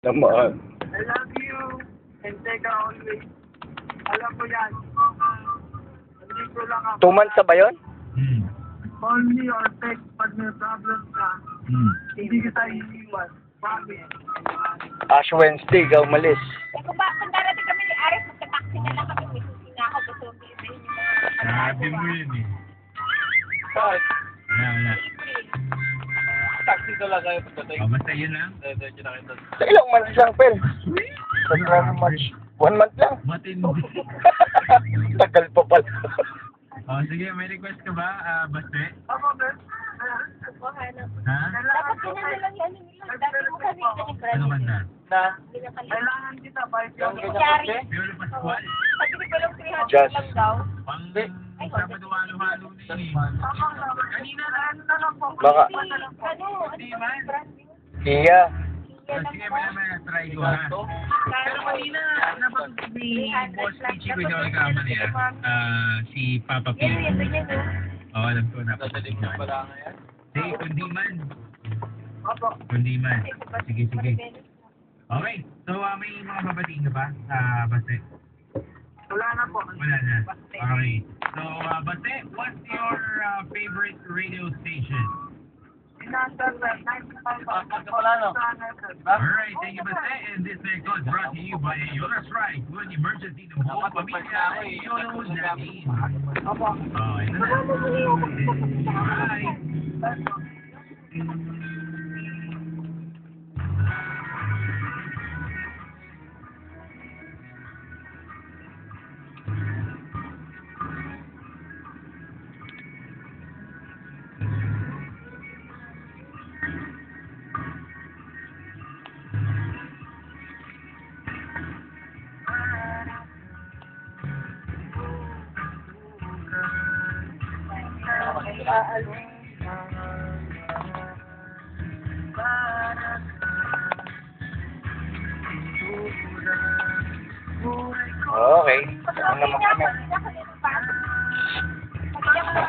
Naman. I love you and take always. Alam ko yan. Hindi ko lang ako. 2 months na ba yun? Call me or text pag may problem ka. Hindi kita iiwan. Promise. Ash Wednesday, ikaw umalis. Kung darating kami ni Aris, magta-taxi na lang kami. May susi na ako. Gusto mo yung mga... Sabi mo yun eh. Bakit? Wala. Taxi talaga kayo pagdating. Basta yun lang. Sa ilang months lang, Pel. Sa ilang months. 1 month lang. Matindi. Tagal pa pala. Sige, may request ka ba, Baste? Ako, Ben. Ha? Dapat ganyan na lang yan. Dati mo kasi Ano ba na? Na? Kailangan kita ba? Yung Yari. Piolo Pascual? Sabi ko lang 300 Just. lang daw. Pang Sabado halo-halo na yun eh. Kanina na. Ano na lang po? Baka. Hindi man. Iya. Sige, maya try ko ha. Pero kanina, napatutog ni Boss Pichi ko yung nagkama niya. Si Papa P. Yan, ganyan no. Oo, alam ko, napatutog niya. Sige, kundi man. Kundi man. Sige. Okay, so may mga babatiin ka ba, Baste? Wala na po. Wala na. Okay. So, Baste, what's your favorite radio station? Sinasal na. 95. Alright, thank you, Baste. And this record brought to you by Yola Strike. Kung emergency ng buong pamilya ay Yola natin. Okay, ito na. Bye! Okay. Ano naman kami? Pag-iyak mo.